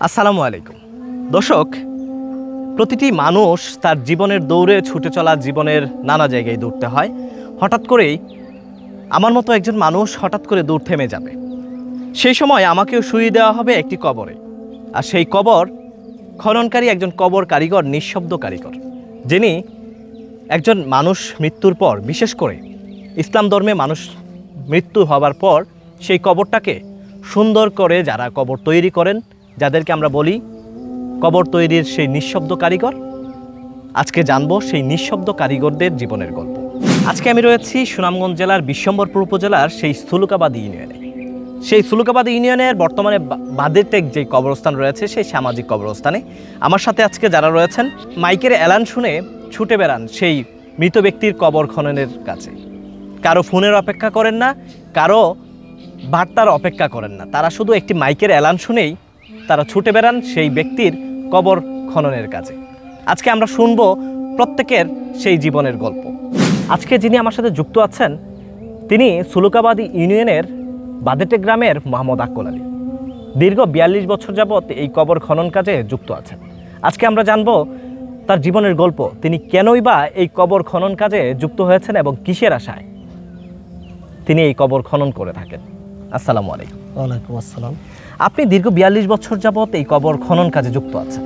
আসসালামু আলাইকুম দর্শক, প্রতিটি মানুষ তার জীবনের দৌড়ে ছুটে চলা জীবনের নানা জায়গায় দৌড়তে হয়। হঠাৎ করেই আমার মতো একজন মানুষ হঠাৎ করে দৌড় থেমে যাবে। সেই সময় আমাকেও শুইয়ে দেওয়া হবে একটি কবরে, আর সেই কবর খননকারী একজন কবর কারিগর, নিঃশব্দ কারিগর, যিনি একজন মানুষ মৃত্যুর পর, বিশেষ করে ইসলাম ধর্মে মানুষ মৃত্যু হবার পর সেই কবরটাকে সুন্দর করে যারা কবর তৈরি করেন, যাদেরকে আমরা বলি কবর তৈরির সেই নিঃশব্দ কারিগর। আজকে জানবো সেই নিঃশব্দ কারিগরদের জীবনের গল্প। আজকে আমি রয়েছি সুনামগঞ্জ জেলার বিশ্বম্বরপুর উপজেলার সেই সুলুকাবাদী ইউনিয়নে। সেই সুলুকাবাদী ইউনিয়নের বর্তমানে বাদেরটেক যে কবরস্থান রয়েছে, সেই সামাজিক কবরস্থানে আমার সাথে আজকে যারা রয়েছেন, মাইকের এলান শুনে ছুটে বেড়ান সেই মৃত ব্যক্তির কবর খননের কাছে। কারো ফোনের অপেক্ষা করেন না, কারো বার্তার অপেক্ষা করেন না, তারা শুধু একটি মাইকের এলান শুনেই তারা ছুটে বেড়ান সেই ব্যক্তির কবর খননের কাজে। আজকে আমরা শুনবো প্রত্যেকের সেই জীবনের গল্প। আজকে যিনি আমার সাথে যুক্ত আছেন, তিনি সুলুকাবাদী ইউনিয়নের বাদেটেক গ্রামের মোহাম্মদ আক্কল আলী। দীর্ঘ 42 বছর যাবৎ এই কবর খনন কাজে যুক্ত আছেন। আজকে আমরা জানবো তার জীবনের গল্প, তিনি কেনই বা এই কবর খনন কাজে যুক্ত হয়েছেন এবং কিসের আশায় তিনি এই কবর খনন করে থাকেন। আসসালামু আলাইকুম। ওয়ালাইকুম আসসালাম। আপনি দীর্ঘ 42 বছর যাবৎ এই কবর খনন কাজে যুক্ত আছেন।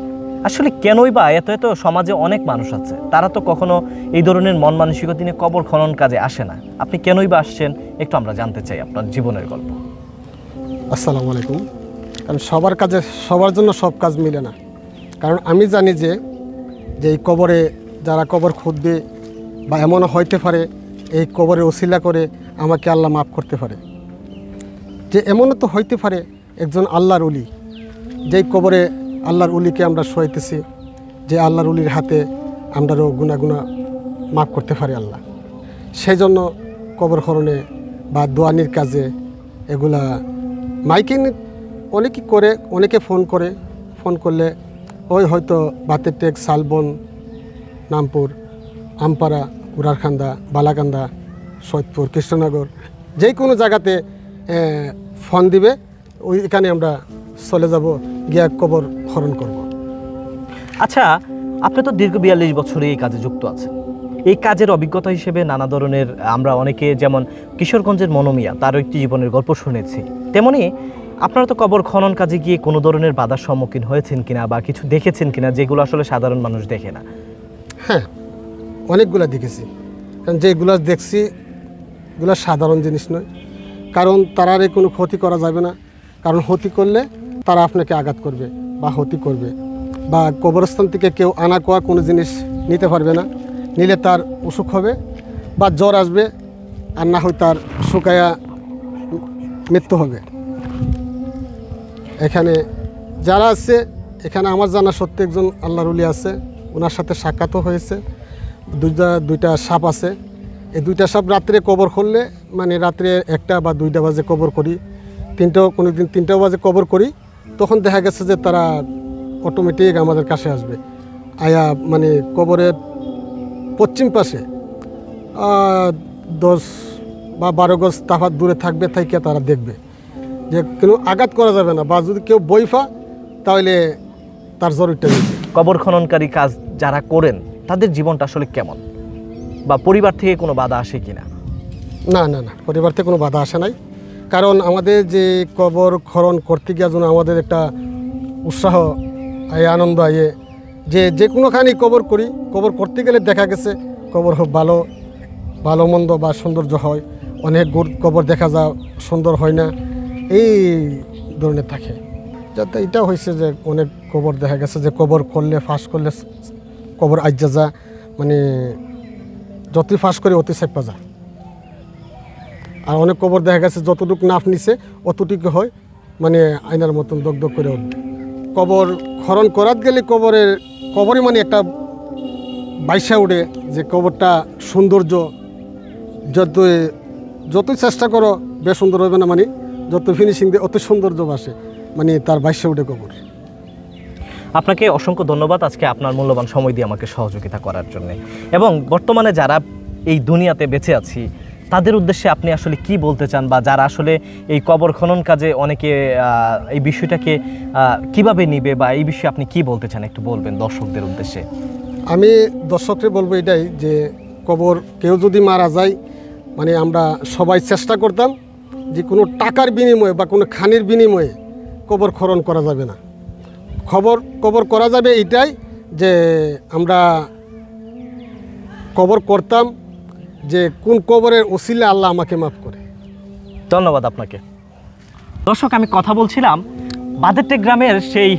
আসলে কেনই বা এত সমাজে অনেক মানুষ আছে, তারা তো কখনো এই ধরনের মন মানসিকতা নিয়ে কবর খনন কাজে আসে না। আপনি কেনই বা আসছেন, একটু আমরা জানতে চাই আপনার জীবনের গল্প। আসসালামু আলাইকুম। কারণ সবার জন্য সব কাজ মিলে না। কারণ আমি জানি যে এই কবরে যারা কবর খুঁজবে, বা এমনও হইতে পারে এই কবরে ওসিলা করে আমাকে আল্লাহ মাফ করতে পারে। যে এমনও তো হইতে পারে একজন আল্লাহর উলি, যেই কবরে আল্লাহর উলিকে আমরা শোয়াইতেছি, যে আল্লাহর উলির হাতে আমরাও গুনাহ মাফ করতে পারি আল্লাহ। সেই জন্য কবর খননে বা দোয়ানির কাজে এগুলা মাইকিং অনেকেই করে, অনেকে ফোন করলে ওই হয়তো বাতেরটেক, শালবন, নামপুর, আমপাড়া, উড়ারখান্দা, বালাকান্দা, সৈয়দপুর, কৃষ্ণনগর, যে কোনো জায়গাতে ফোন দিবে, এখানে আমরা চলে যাব, গিয়া কবর খনন করব। আচ্ছা, আপনি তো দীর্ঘ 42 বছরে এই কাজে যুক্ত আছেন। এই কাজের অভিজ্ঞতা হিসেবে নানা ধরনের, আমরা অনেকে যেমন কিশোরগঞ্জের মনোমিয়া, তারও একটি জীবনের গল্প শুনেছি, তেমনি আপনারা তো কবর খনন কাজে গিয়ে কোনো ধরনের বাধার সম্মুখীন হয়েছেন কিনা, বা কিছু দেখেছেন কিনা যেগুলো আসলে সাধারণ মানুষ দেখে না? হ্যাঁ, অনেকগুলা দেখেছি। কারণ যেগুলো দেখছি এগুলো সাধারণ জিনিস নয়। কারণ তারারে কোনো ক্ষতি করা যাবে না। কারণ ক্ষতি করলে তারা আপনাকে আঘাত করবে বা ক্ষতি করবে, বা কবরস্থান থেকে কেউ আনা কোয়া কোনো জিনিস নিতে পারবে না। নিলে তার অসুখ হবে বা জ্বর আসবে, আর না হয় তার শুকায়া মৃত্যু হবে। এখানে যারা আছে, এখানে আমার জানা সত্যি একজন আল্লাহর ওলি আছে, ওনার সাথে সাক্ষাৎও হয়েছে। দুইটা সাপ আছে। এই দুইটা সাপ রাত্রে কবর করলে, মানে রাত্রে 1টা বা 2টা বাজে কবর করি, কোনো দিন 3টা বাজে কবর করি, তখন দেখা গেছে যে তারা অটোমেটিক আমাদের কাছে আসবে। আয়া মানে কবরের পশ্চিম পাশে 10 বা 12 গজ তাফাত দূরে থাকবে, থেকে তারা দেখবে যে কোনো আঘাত করা যাবে না, বা যদি কেউ বইফা তাহলে তার জরুরিটা নেবে। কবর খননকারী কাজ যারা করেন, তাদের জীবনটা আসলে কেমন, বা পরিবার থেকে কোনো বাধা আসে কিনা? না, পরিবার থেকে কোনো বাধা আসে নাই। কারণ আমাদের যে কবর খনন করতে গিয়ে যেন আমাদের একটা উৎসাহ আয়ে, আনন্দ আয়ে, যে কোনোখানি কবর করি, কবর করতে গেলে দেখা গেছে কবর খুব ভালো মন্দ বা সৌন্দর্য হয়। অনেক কবর দেখা যায় সুন্দর হয় না, এই ধরনের থাকে। যাতে এটা হয়েছে যে অনেক কবর দেখা গেছে যে কবর করলে, ফাঁস করলে কবর আজ্জা যা, মানে যতই ফাঁস করে অতি চেপা যায়। আর অনেক কবর দেখা গেছে যতটুকু নাফ নিছে অতটুকু হয়, মানে আয়নার মতন দগদগ করে উঠবে। কবর খনন করাত গেলে কবরই মানে একটা বাইসা উঠে, যে কবরটা সৌন্দর্য যতই চেষ্টা করো বেশ সুন্দর হবে না, মানে যত ফিনিশিং দিয়ে অত সৌন্দর্য বাসে, মানে তার বাইসা উঠে কবর। আপনাকে অসংখ্য ধন্যবাদ আজকে আপনার মূল্যবান সময় দিয়ে আমাকে সহযোগিতা করার জন্য। এবং বর্তমানে যারা এই দুনিয়াতে বেঁচে আছি, তাদের উদ্দেশ্যে আপনি আসলে কি বলতে চান, বা যারা আসলে এই কবর খনন কাজে অনেকে এই বিষয়টাকে কিভাবে নিবে, বা এই বিষয়ে আপনি কি বলতে চান একটু বলবেন দর্শকদের উদ্দেশ্যে? আমি দর্শককে বলবো এটাই যে কবর কেউ যদি মারা যায়, মানে আমরা সবাই চেষ্টা করতাম যে কোনো টাকার বিনিময়ে বা কোনো খানির বিনিময়ে কবর খনন করা যাবে না। কবর করা যাবে এটাই যে আমরা কবর করতাম যে কোন কবরের ওসিলে আল্লাহ আমাকে মাফ করে। ধন্যবাদ আপনাকে। দর্শক, আমি কথা বলছিলাম বাদেরটেক গ্রামের সেই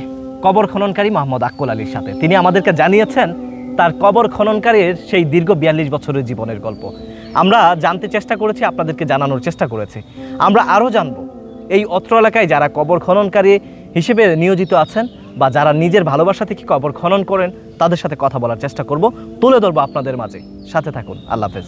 কবর খননকারী মোহাম্মদ আক্কুল আলীর সাথে। তিনি আমাদেরকে জানিয়েছেন তার কবর খননকারীর সেই দীর্ঘ 42 বছরের জীবনের গল্প। আমরা জানতে চেষ্টা করেছি, আপনাদেরকে জানানোর চেষ্টা করেছি। আমরা আরও জানব এই অত্র এলাকায় যারা কবর খননকারী হিসেবে নিয়োজিত আছেন, বা যারা নিজের ভালোবাসা থেকে কবর খনন করেন, তাদের সাথে কথা বলার চেষ্টা করব, তুলে ধরবো আপনাদের মাঝে। সাথে থাকুন। আল্লাহ হাফেজ।